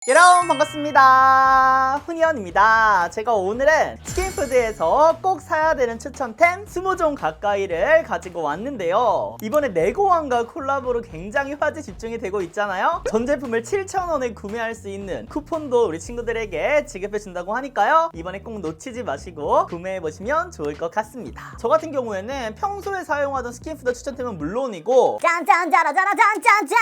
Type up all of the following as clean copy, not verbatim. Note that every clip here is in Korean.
여러분 반갑습니다. 훈이언입니다. 제가 오늘은 스킨푸드에서 꼭 사야 되는 추천템 20종 가까이를 가지고 왔는데요. 이번에 네고왕과 콜라보로 굉장히 화제 집중이 되고 있잖아요. 전 제품을 7,000원에 구매할 수 있는 쿠폰도 우리 친구들에게 지급해준다고 하니까요. 이번에 꼭 놓치지 마시고 구매해보시면 좋을 것 같습니다. 저 같은 경우에는 평소에 사용하던 스킨푸드 추천템은 물론이고 짠짠짜라짜라짠짠짠!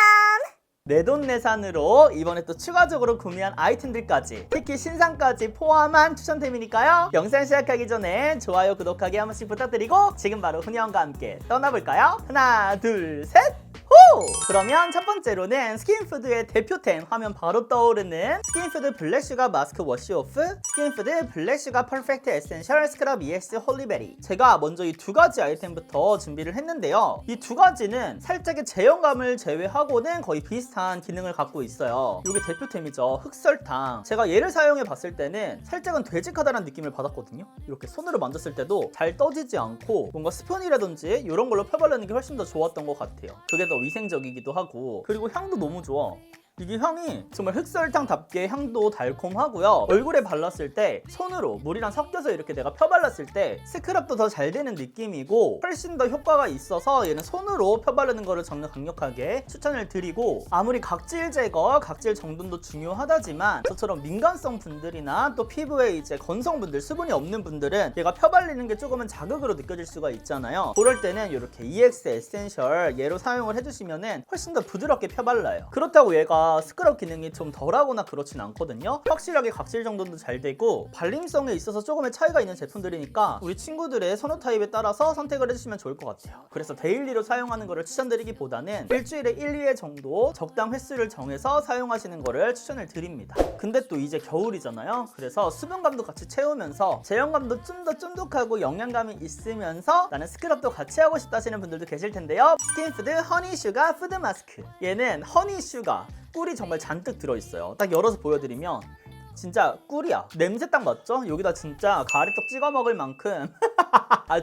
내돈내산으로 이번에 또 추가적으로 구매한 아이템들까지, 특히 신상까지 포함한 추천템이니까요. 영상 시작하기 전에 좋아요, 구독하기 한 번씩 부탁드리고 지금 바로 훈이형과 함께 떠나볼까요? 하나, 둘, 셋! 호! 그러면 첫 번째로는 스킨푸드의 대표템 하면 바로 떠오르는 스킨푸드 블랙슈가 마스크 워시오프, 스킨푸드 블랙슈가 퍼펙트 에센셜 스크럽 EX 홀리베리. 제가 먼저 이 두 가지 아이템부터 준비를 했는데요. 이 두 가지는 살짝의 제형감을 제외하고는 거의 비슷한 기능을 갖고 있어요. 이게 대표템이죠. 흑설탕. 제가 얘를 사용해 봤을 때는 살짝은 되직하다는 느낌을 받았거든요. 이렇게 손으로 만졌을 때도 잘 떠지지 않고 뭔가 스푼이라든지 이런 걸로 펴바르는 게 훨씬 더 좋았던 것 같아요. 그게 더 위생적이기도 하고, 그리고 향도 너무 좋아. 이게 향이 정말 흑설탕답게 향도 달콤하고요. 얼굴에 발랐을 때 손으로 물이랑 섞여서 이렇게 내가 펴발랐을 때 스크럽도 더 잘 되는 느낌이고 훨씬 더 효과가 있어서 얘는 손으로 펴바르는 거를 정말 강력하게 추천을 드리고, 아무리 각질 제거, 각질 정돈도 중요하다지만 저처럼 민감성 분들이나 또 피부에 이제 건성분들, 수분이 없는 분들은 얘가 펴발리는 게 조금은 자극으로 느껴질 수가 있잖아요. 그럴 때는 이렇게 EX 에센셜 얘로 사용을 해주시면은 훨씬 더 부드럽게 펴발라요. 그렇다고 얘가 스크럽 기능이 좀 덜하거나 그렇진 않거든요. 확실하게 각질 정돈도 잘 되고 발림성에 있어서 조금의 차이가 있는 제품들이니까 우리 친구들의 선호 타입에 따라서 선택을 해주시면 좋을 것 같아요. 그래서 데일리로 사용하는 거를 추천드리기보다는 일주일에 1, 2회 정도 적당 횟수를 정해서 사용하시는 거를 추천을 드립니다. 근데 또 이제 겨울이잖아요. 그래서 수분감도 같이 채우면서 제형감도 좀 더 쫀득하고 영양감이 있으면서 나는 스크럽도 같이 하고 싶다 하시는 분들도 계실 텐데요. 스킨푸드 허니슈가 푸드 마스크. 얘는 허니슈가 꿀이 정말 잔뜩 들어있어요. 딱 열어서 보여드리면 진짜 꿀이야. 냄새 딱 맞죠? 여기다 진짜 가래떡 찍어 먹을 만큼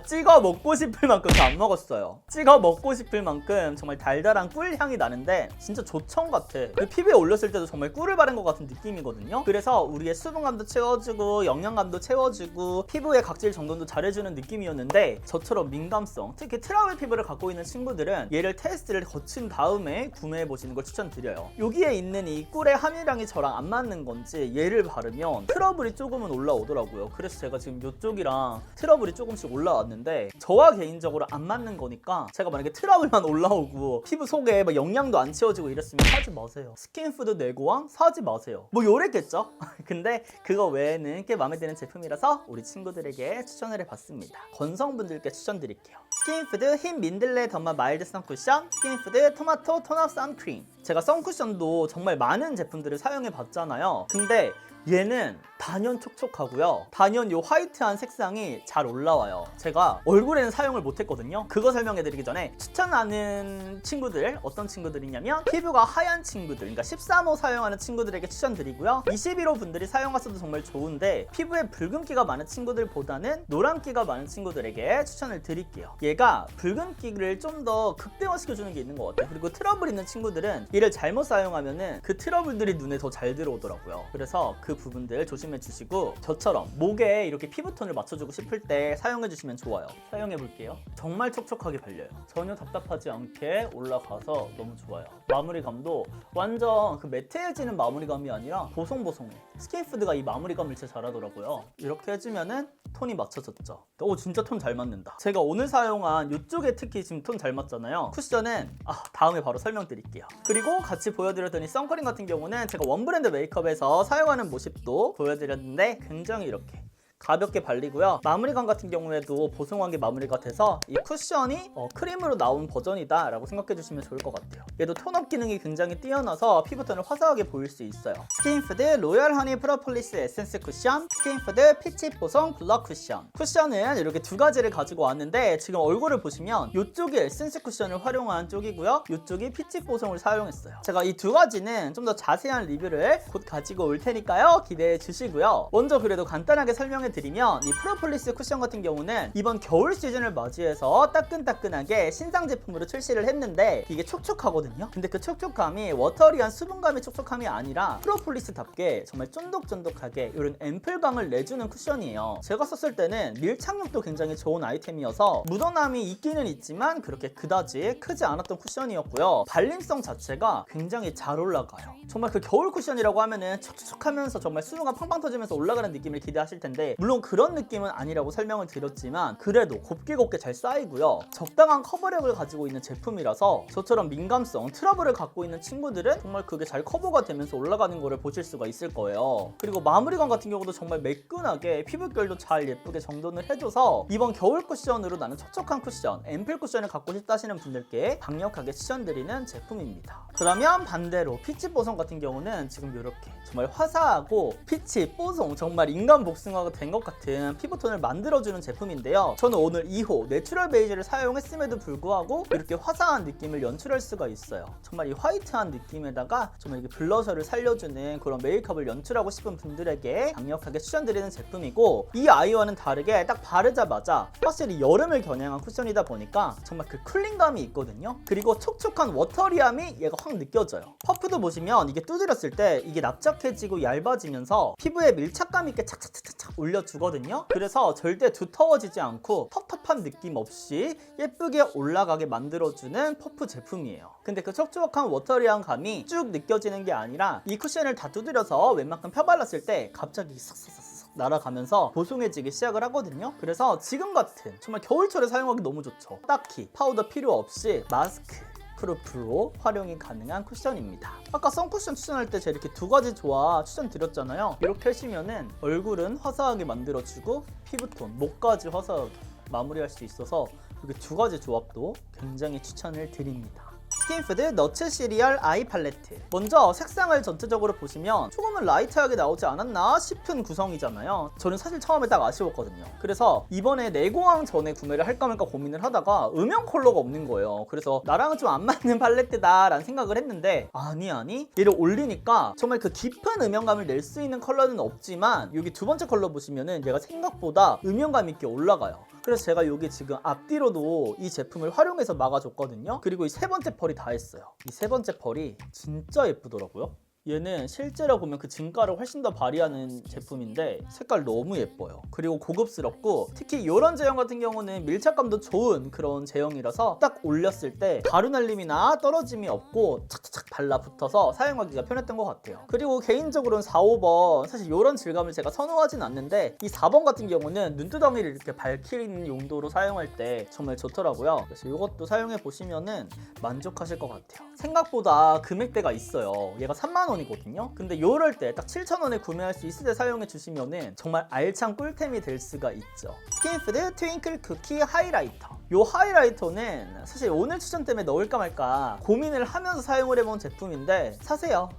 찍어 먹고 싶을 만큼 저 안 먹었어요. 찍어 먹고 싶을 만큼 정말 달달한 꿀 향이 나는데 진짜 조청 같아. 그리고 피부에 올렸을 때도 정말 꿀을 바른 것 같은 느낌이거든요. 그래서 우리의 수분감도 채워주고 영양감도 채워주고 피부의 각질 정돈도 잘해주는 느낌이었는데, 저처럼 민감성, 특히 트러블 피부를 갖고 있는 친구들은 얘를 테스트를 거친 다음에 구매해보시는 걸 추천드려요. 여기에 있는 이 꿀의 함유량이 저랑 안 맞는 건지 얘를 바르면 트러블이 조금은 올라오더라고요. 그래서 제가 지금 이쪽이랑 트러블이 조금씩 올라왔는데 저와 개인적으로 안 맞는 거니까, 제가 만약에 트러블만 올라오고 피부 속에 막 영양도 안 채워지고 이랬으면 사지 마세요. 스킨푸드 네고왕 사지 마세요. 뭐 요랬겠죠? 근데 그거 외에는 꽤 마음에 드는 제품이라서 우리 친구들에게 추천을 해봤습니다. 건성분들께 추천드릴게요. 스킨푸드 흰 민들레 더마 마일드 선쿠션, 스킨푸드 토마토 톤업 선크림. 제가 선쿠션도 정말 많은 제품들을 사용해봤잖아요. 근데 얘는 단연 촉촉하고요. 단연 요 화이트한 색상이 잘 올라와요. 제가 얼굴에는 사용을 못했거든요. 그거 설명해드리기 전에 추천하는 친구들, 어떤 친구들이냐면 피부가 하얀 친구들, 그러니까 13호 사용하는 친구들에게 추천드리고요. 21호 분들이 사용하셔도 정말 좋은데 피부에 붉은기가 많은 친구들보다는 노란기가 많은 친구들에게 추천을 드릴게요. 얘가 붉은기를 좀 더 극대화시켜주는 게 있는 것 같아요. 그리고 트러블 있는 친구들은 얘를 잘못 사용하면은 그 트러블들이 눈에 더 잘 들어오더라고요. 그래서 그 부분들 조심해 주시고, 저처럼 목에 이렇게 피부톤을 맞춰주고 싶을 때 사용해 주시면 좋아요. 사용해 볼게요. 정말 촉촉하게 발려요. 전혀 답답하지 않게 올라가서 너무 좋아요. 마무리감도 완전 그 매트해지는 마무리감이 아니라 보송보송해. 스킨푸드가 이 마무리감을 진짜 잘하더라고요. 이렇게 해주면은 톤이 맞춰졌죠. 오, 진짜 톤 잘 맞는다. 제가 오늘 사용한 이쪽에 특히 지금 톤 잘 맞잖아요. 쿠션은 다음에 바로 설명드릴게요. 그리고 같이 보여드렸더니 선크림 같은 경우는 제가 원브랜드 메이크업에서 사용하는 모습도 보여드렸는데 굉장히 이렇게 가볍게 발리고요. 마무리감 같은 경우에도 보송하게 마무리가 돼서 이 쿠션이 크림으로 나온 버전이다 라고 생각해 주시면 좋을 것 같아요. 얘도 톤업 기능이 굉장히 뛰어나서 피부톤을 화사하게 보일 수 있어요. 스킨푸드 로열 허니 프로폴리스 에센스 쿠션, 스킨푸드 피치 보송 블러 쿠션. 쿠션은 이렇게 두 가지를 가지고 왔는데, 지금 얼굴을 보시면 이쪽이 에센스 쿠션을 활용한 쪽이고요, 이쪽이 피치 보송을 사용했어요. 제가 이 두 가지는 좀 더 자세한 리뷰를 곧 가지고 올 테니까요, 기대해 주시고요. 먼저 그래도 간단하게 설명해 설명해드리면 이 프로폴리스 쿠션 같은 경우는 이번 겨울 시즌을 맞이해서 따끈따끈하게 신상 제품으로 출시를 했는데 이게 촉촉하거든요. 근데 그 촉촉함이 워터리한 수분감의 촉촉함이 아니라 프로폴리스답게 정말 쫀득쫀득하게 이런 앰플감을 내주는 쿠션이에요. 제가 썼을 때는 밀착력도 굉장히 좋은 아이템이어서 묻어남이 있기는 있지만 그렇게 그다지 크지 않았던 쿠션이었고요. 발림성 자체가 굉장히 잘 올라가요. 정말 그 겨울 쿠션이라고 하면은 촉촉하면서 정말 수분감 팡팡 터지면서 올라가는 느낌을 기대하실 텐데 물론 그런 느낌은 아니라고 설명을 드렸지만 그래도 곱게 잘 쌓이고요. 적당한 커버력을 가지고 있는 제품이라서 저처럼 민감성, 트러블을 갖고 있는 친구들은 정말 그게 잘 커버가 되면서 올라가는 거를 보실 수가 있을 거예요. 그리고 마무리감 같은 경우도 정말 매끈하게 피부결도 잘 예쁘게 정돈을 해줘서 이번 겨울 쿠션으로 나는 촉촉한 쿠션, 앰플 쿠션을 갖고 싶다 하시는 분들께 강력하게 추천드리는 제품입니다. 그러면 반대로 피치 뽀송 같은 경우는 지금 이렇게 정말 화사하고 피치 뽀송 정말 인간 복숭아가 된 것 같은 피부톤을 만들어주는 제품인데요. 저는 오늘 2호 내추럴 베이지를 사용했음에도 불구하고 이렇게 화사한 느낌을 연출할 수가 있어요. 정말 이 화이트한 느낌에다가 정말 이렇게 블러셔를 살려주는 그런 메이크업을 연출하고 싶은 분들에게 강력하게 추천드리는 제품이고 이 아이와는 다르게 딱 바르자마자 확실히 여름을 겨냥한 쿠션이다 보니까 정말 그 쿨링감이 있거든요. 그리고 촉촉한 워터리함이 얘가 확 느껴져요. 퍼프도 보시면 이게 두드렸을 때 이게 납작해지고 얇아지면서 피부에 밀착감 있게 착착착착 올려주거든요. 그래서 절대 두터워지지 않고 텁텁한 느낌 없이 예쁘게 올라가게 만들어주는 퍼프 제품이에요. 근데 그 촉촉한 워터리한 감이 쭉 느껴지는 게 아니라 이 쿠션을 다 두드려서 웬만큼 펴발랐을 때 갑자기 싹싹싹 날아가면서 보송해지기 시작을 하거든요. 그래서 지금 같은 정말 겨울철에 사용하기 너무 좋죠. 딱히 파우더 필요 없이 마스크 프루프로 활용이 가능한 쿠션입니다. 아까 선쿠션 추천할 때 제가 이렇게 두 가지 조합 추천드렸잖아요. 이렇게 하시면은 얼굴은 화사하게 만들어주고 피부톤, 목까지 화사하게 마무리할 수 있어서 이렇게 두 가지 조합도 굉장히 추천을 드립니다. 스킨푸드 너츠 시리얼 아이 팔레트. 먼저 색상을 전체적으로 보시면 조금은 라이트하게 나오지 않았나 싶은 구성이잖아요. 저는 사실 처음에 딱 아쉬웠거든요. 그래서 이번에 내고왕 전에 구매를 할까 말까 고민을 하다가 음영 컬러가 없는 거예요. 그래서 나랑은 좀 안 맞는 팔레트다 라는 생각을 했는데 아니 얘를 올리니까 정말 그 깊은 음영감을 낼 수 있는 컬러는 없지만 여기 두 번째 컬러 보시면은 얘가 생각보다 음영감 있게 올라가요. 그래서 제가 여기 지금 앞뒤로도 이 제품을 활용해서 막아줬거든요. 그리고 이 세 번째 펄이 다 했어요. 이 세 번째 펄이 진짜 예쁘더라고요. 얘는 실제로 보면 그 진가를 훨씬 더 발휘하는 제품인데 색깔 너무 예뻐요. 그리고 고급스럽고 특히 이런 제형 같은 경우는 밀착감도 좋은 그런 제형이라서 딱 올렸을 때 가루 날림이나 떨어짐이 없고 착착착 달라붙어서 사용하기가 편했던 것 같아요. 그리고 개인적으로는 4, 5번 사실 이런 질감을 제가 선호하진 않는데 이 4번 같은 경우는 눈두덩이를 이렇게 밝히는 용도로 사용할 때 정말 좋더라고요. 그래서 이것도 사용해 보시면은 만족하실 것 같아요. 생각보다 금액대가 있어요. 얘가 3만 원이거든요. 근데 요럴 때 딱 7,000원에 구매할 수 있을 때 사용해 주시면은 정말 알찬 꿀템이 될 수가 있죠. 스킨푸드 트윙클 쿠키 하이라이터. 요 하이라이터는 사실 오늘 추천 때문에 넣을까 말까 고민을 하면서 사용을 해본 제품인데 사세요.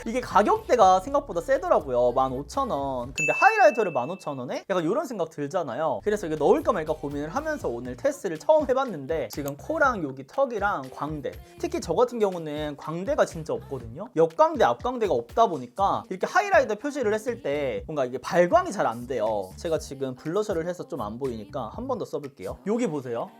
이게 가격대가 생각보다 세더라고요. 15,000원. 근데 하이라이터를 15,000원에? 약간 이런 생각 들잖아요. 그래서 이게 넣을까 말까 고민을 하면서 오늘 테스트를 처음 해봤는데 지금 코랑 여기 턱이랑 광대, 특히 저 같은 경우는 광대가 진짜 없거든요. 옆광대, 앞광대가 없다 보니까 이렇게 하이라이터 표시를 했을 때 뭔가 이게 발광이 잘 안 돼요. 제가 지금 블러셔를 해서 좀 안 보이니까 한 번 더 써볼게요. 여기 보세요.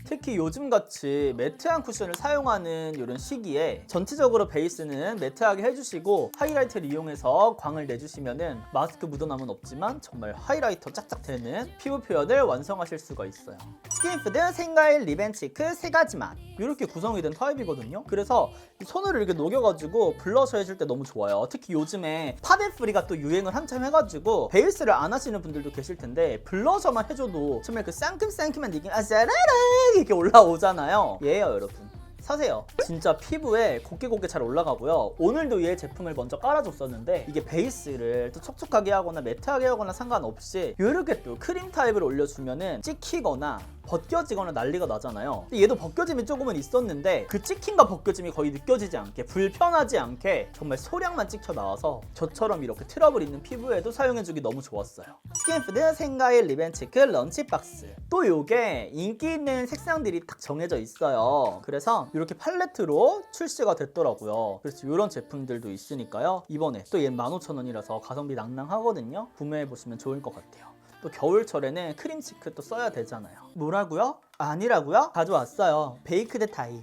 특히 요즘같이 매트한 쿠션을 사용하는 이런 시기에 전체적으로 베이스는 매트하게 해주시고 하이라이터를 이용해서 광을 내주시면은 마스크 묻어남은 없지만 정말 하이라이터 짝짝 되는 피부 표현을 완성하실 수가 있어요. 스킨푸드 생과일 리벤치크 세 가지 맛 이렇게 구성이 된 타입이거든요. 그래서 손으로 이렇게 녹여가지고 블러셔 해줄 때 너무 좋아요. 특히 요즘에 팝앤프리가 또 유행을 한참 해가지고 베이스를 안 하시는 분들도 계실 텐데 블러셔만 해줘도 정말 그 상큼상큼한 느낌 짜라라 이렇게 올라오잖아요. 얘예요 여러분. 사세요. 진짜 피부에 곱게 잘 올라가고요. 오늘도 얘 제품을 먼저 깔아줬었는데 이게 베이스를 또 촉촉하게 하거나 매트하게 하거나 상관없이 이렇게 또 크림 타입을 올려주면은 찍히거나 벗겨지거나 난리가 나잖아요. 근데 얘도 벗겨짐이 조금은 있었는데 그 찍힘과 벗겨짐이 거의 느껴지지 않게 불편하지 않게 정말 소량만 찍혀 나와서 저처럼 이렇게 트러블 있는 피부에도 사용해주기 너무 좋았어요. 스킨푸드 생과일 리벤치크 런치박스. 또 요게 인기 있는 색상들이 딱 정해져 있어요. 그래서 이렇게 팔레트로 출시가 됐더라고요. 그래서 이런 제품들도 있으니까요. 이번에 또 얘는 15,000원이라서 가성비 낭낭하거든요. 구매해보시면 좋을 것 같아요. 또 겨울철에는 크림치크 또 써야 되잖아요. 뭐라고요? 아니라고요? 가져왔어요. 베이크드 타이.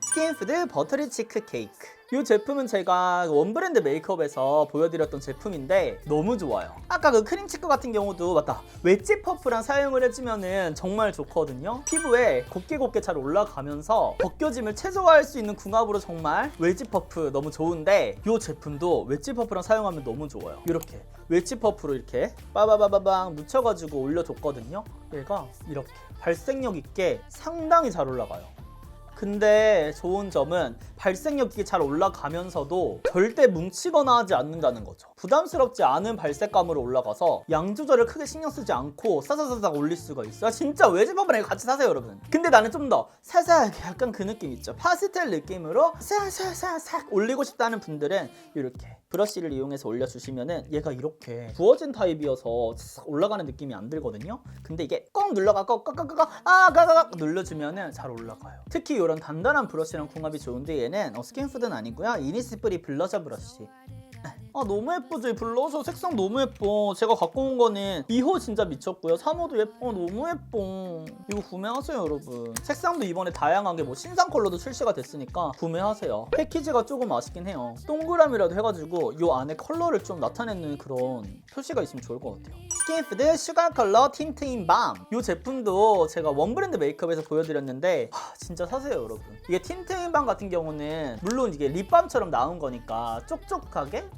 스킨푸드 버터리 치크 케이크. 이 제품은 제가 원브랜드 메이크업에서 보여드렸던 제품인데 너무 좋아요. 아까 그 크림치크 같은 경우도 맞다, 웨지 퍼프랑 사용을 해주면은 정말 좋거든요. 피부에 곱게 잘 올라가면서 벗겨짐을 최소화할 수 있는 궁합으로 정말 웨지 퍼프 너무 좋은데 이 제품도 웨지 퍼프랑 사용하면 너무 좋아요. 이렇게 웨지 퍼프로 이렇게 빠바바바방 묻혀가지고 올려줬거든요. 얘가 이렇게 발색력 있게 상당히 잘 올라가요. 근데 좋은 점은 발색력 있게 잘 올라가면서도 절대 뭉치거나 하지 않는다는 거죠. 부담스럽지 않은 발색감으로 올라가서 양 조절을 크게 신경 쓰지 않고 사사사삭 올릴 수가 있어요. 진짜 웨지퍼브랑 같이 사세요 여러분. 근데 나는 좀 더 사사하게 약간 그 느낌 있죠. 파스텔 느낌으로 사사사삭 올리고 싶다는 분들은 이렇게 브러쉬를 이용해서 올려주시면은 얘가 이렇게 부어진 타입이어서 싹 올라가는 느낌이 안 들거든요. 근데 이게 꼭 눌러가고 가가가 눌러주면은 잘 올라가요. 특히 이런 단단한 브러쉬랑 궁합이 좋은데 얘는 스킨푸드는 아니고요. 이니스프리 블러셔 브러쉬. 너무 예쁘죠? 이 블러셔 색상 너무 예뻐. 제가 갖고 온 거는 2호 진짜 미쳤고요. 3호도 예뻐. 너무 예뻐. 이거 구매하세요 여러분. 색상도 이번에 다양하게 뭐 신상 컬러도 출시가 됐으니까 구매하세요. 패키지가 조금 아쉽긴 해요. 동그라미라도 해가지고 이 안에 컬러를 좀 나타내는 그런 표시가 있으면 좋을 것 같아요. 스킨푸드 슈가 컬러 틴트인 밤. 이 제품도 제가 원브랜드 메이크업에서 보여드렸는데 진짜 사세요 여러분. 이게 틴트인 밤 같은 경우는 물론 이게 립밤처럼 나온 거니까 촉촉하게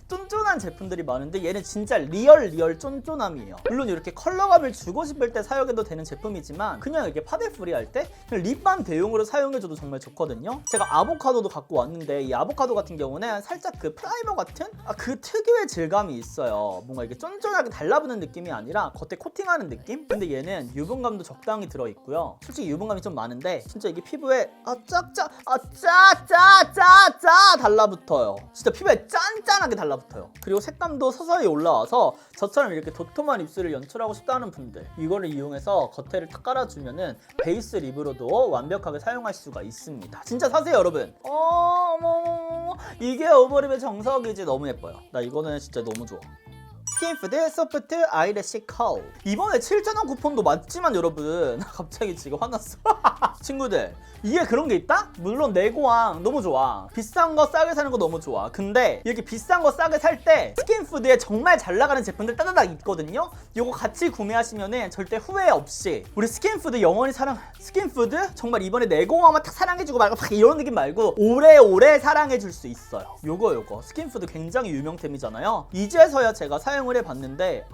쫀쫀한 제품들이 많은데 얘는 진짜 리얼 쫀쫀함이에요. 물론 이렇게 컬러감을 주고 싶을 때 사용해도 되는 제품이지만 그냥 이렇게 파데 프리 할 때 그냥 립밤 대용으로 사용해줘도 정말 좋거든요. 제가 아보카도도 갖고 왔는데 이 아보카도 같은 경우는 살짝 그 프라이머 같은 그 특유의 질감이 있어요. 뭔가 이렇게 쫀쫀하게 달라붙는 느낌이 아니라 겉에 코팅하는 느낌? 근데 얘는 유분감도 적당히 들어있고요. 솔직히 유분감이 좀 많은데 진짜 이게 피부에 짜짜짜짜 달라붙어요. 진짜 피부에 짠짠하게 달라붙어요. 그리고 색감도 서서히 올라와서 저처럼 이렇게 도톰한 입술을 연출하고 싶다는 분들 이거를 이용해서 겉에를 탁 깔아주면은 베이스 립으로도 완벽하게 사용할 수가 있습니다. 진짜 사세요 여러분. 어머 이게 오버립의 정석이지. 너무 예뻐요. 나 이거는 진짜 너무 좋아. 스킨푸드 소프트 아이래쉬 컬. 이번에 7,000원 쿠폰도 맞지만 여러분 갑자기 지금 화났어. 친구들 이게 그런 게 있다? 물론 내고왕 너무 좋아. 비싼 거 싸게 사는 거 너무 좋아. 근데 이렇게 비싼 거 싸게 살 때 스킨푸드에 정말 잘 나가는 제품들 따다닥 있거든요. 이거 같이 구매하시면은 절대 후회 없이 우리 스킨푸드 영원히 스킨푸드 정말 이번에 내고왕만 탁 사랑해주고 말고 막 이런 느낌 말고 오래오래 사랑해줄 수 있어요. 요거 스킨푸드 굉장히 유명템이잖아요. 이제서야 제가 사용을 해봤는데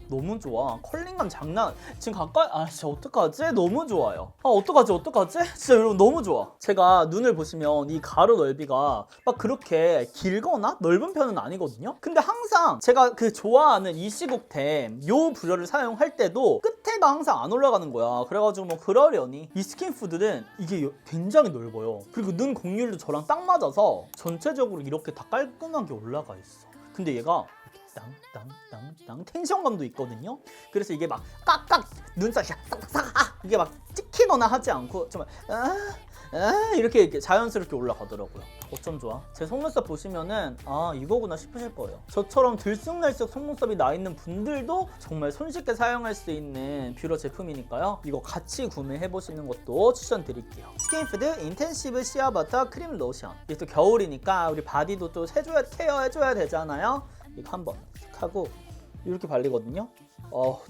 너무 좋아. 컬링감 장난. 지금 가까이 진짜 어떡하지? 너무 좋아요. 어떡하지? 진짜 여러분 너무 좋아. 제가 눈을 보시면 이 가로 넓이가 막 그렇게 길거나 넓은 편은 아니거든요. 근데 항상 제가 그 좋아하는 이 시국템 요 브러를 사용할 때도 끝에가 항상 안 올라가는 거야. 그래가지고 뭐 그러려니 이 스킨푸드는 이게 굉장히 넓어요. 그리고 눈 공률도 저랑 딱 맞아서 전체적으로 이렇게 다 깔끔하게 올라가 있어. 근데 얘가 땅 텐션감도 있거든요. 그래서 이게 막 깍깍 눈살이 싹싹 이게 막 찍히거나 하지 않고 정말 이렇게 자연스럽게 올라가더라고요. 어쩜 좋아. 제 속눈썹 보시면은 이거구나 싶으실 거예요. 저처럼 들쑥날쑥 속눈썹이 나 있는 분들도 정말 손쉽게 사용할 수 있는 뷰러 제품이니까요. 이거 같이 구매해보시는 것도 추천드릴게요. 스킨푸드 인텐시브 시어버터 크림 로션. 이게 또 겨울이니까 우리 바디도 또 케어해줘야 되잖아요. 이거 한번 하고 이렇게 발리거든요.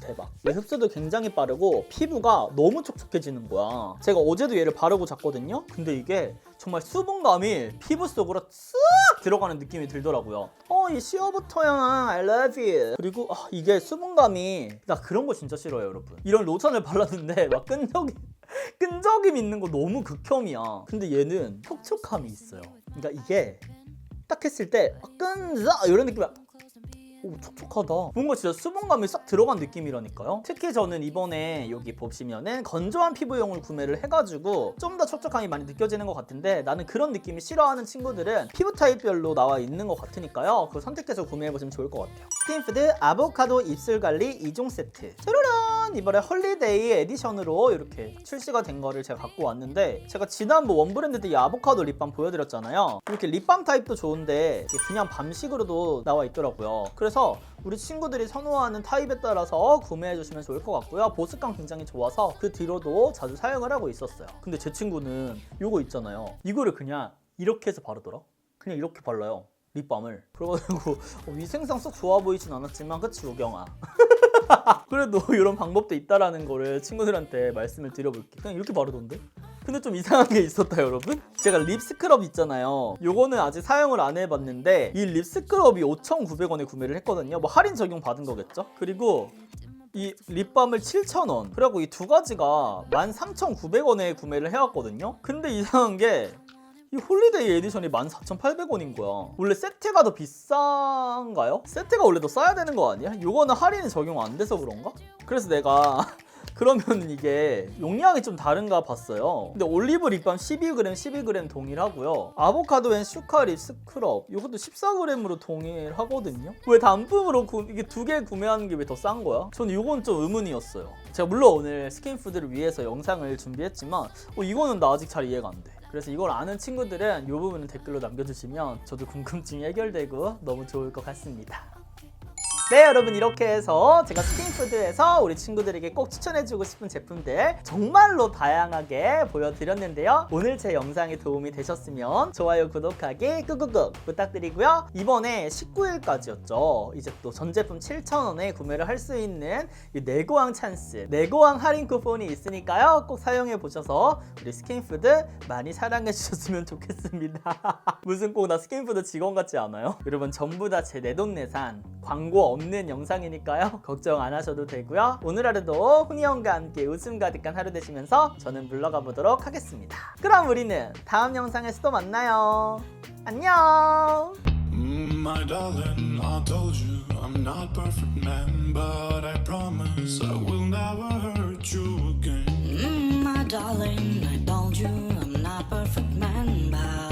대박. 흡수도 굉장히 빠르고 피부가 너무 촉촉해지는 거야. 제가 어제도 얘를 바르고 잤거든요. 근데 이게 정말 수분감이 피부 속으로 쓱 들어가는 느낌이 들더라고요. 이 시어부터 향 I love you. 그리고 이게 수분감이 나 그런 거 진짜 싫어요 여러분. 이런 로션을 발랐는데 막 끈적임 있는 거 너무 극혐이야. 근데 얘는 촉촉함이 있어요. 그러니까 이게 딱 했을 때 끈적 이런 느낌이야. 촉촉하다. 뭔가 진짜 수분감이 싹 들어간 느낌이라니까요. 특히 저는 이번에 여기 보시면은 건조한 피부용을 구매를 해가지고 좀 더 촉촉함이 많이 느껴지는 것 같은데 나는 그런 느낌이 싫어하는 친구들은 피부 타입별로 나와 있는 것 같으니까요. 그거 선택해서 구매해보시면 좋을 것 같아요. 스킨푸드 아보카도 입술 관리 2종 세트. 짜라란 짜잔! 이번에 홀리데이 에디션으로 이렇게 출시가 된 거를 제가 갖고 왔는데, 제가 지난 원브랜드 때 이 아보카도 립밤 보여드렸잖아요. 이렇게 립밤 타입도 좋은데 그냥 밤식으로도 나와 있더라고요. 그래서 우리 친구들이 선호하는 타입에 따라서 구매해주시면 좋을 것 같고요. 보습감 굉장히 좋아서 그 뒤로도 자주 사용을 하고 있었어요. 근데 제 친구는 이거 있잖아요. 이거를 그냥 이렇게 해서 바르더라. 그냥 이렇게 발라요, 립밤을. 그래가지고 위생상 썩 좋아 보이진 않았지만, 그치 우경아? 그래도 이런 방법도 있다라는 거를 친구들한테 말씀을 드려볼게. 그냥 이렇게 바르던데? 근데 좀 이상한 게 있었다 여러분. 제가 립 스크럽 있잖아요. 요거는 아직 사용을 안 해봤는데 이 립 스크럽이 5,900원에 구매를 했거든요. 뭐 할인 적용 받은 거겠죠? 그리고 이 립밤을 7,000원. 그리고 이 두 가지가 13,900원에 구매를 해왔거든요. 근데 이상한 게 이 홀리데이 에디션이 14,800원인 거야. 원래 세트가 더 비싼가요? 세트가 원래 더 싸야 되는 거 아니야? 요거는 할인이 적용 안 돼서 그런가? 그래서 내가 그러면 이게 용량이 좀 다른가 봤어요. 근데 올리브 립밤 12g, 12g 동일하고요. 아보카도 앤 슈카 립 스크럽 이것도 14g으로 동일하거든요. 왜 단품으로 이게 두 개 구매하는 게 왜 더 싼 거야? 저는 이건 좀 의문이었어요. 제가 물론 오늘 스킨푸드를 위해서 영상을 준비했지만 이거는 나 아직 잘 이해가 안 돼. 그래서 이걸 아는 친구들은 이 부분은 댓글로 남겨주시면 저도 궁금증이 해결되고 너무 좋을 것 같습니다. 네 여러분, 이렇게 해서 제가 스킨푸드에서 우리 친구들에게 꼭 추천해주고 싶은 제품들 정말로 다양하게 보여드렸는데요. 오늘 제 영상이 도움이 되셨으면 좋아요, 구독하기 꾹꾹꾹 부탁드리고요. 이번에 19일까지였죠. 이제 또 전 제품 7,000원에 구매를 할 수 있는 이 내고왕 찬스, 내고왕 할인 쿠폰이 있으니까요. 꼭 사용해보셔서 우리 스킨푸드 많이 사랑해주셨으면 좋겠습니다. 무슨 꼭 나 스킨푸드 직원 같지 않아요? 여러분, 전부 다 제 내돈내산, 광고 없는 영상이니까요. 걱정 안 하셔도 되고요. 오늘 하루도 훈이 형과 함께 웃음 가득한 하루 되시면서 저는 물러가 보도록 하겠습니다. 그럼 우리는 다음 영상에서 또 만나요. 안녕. My darling, I told you I'm not perfect man, but I promise I will never hurt you again. My darling, I told you I'm not perfect man, but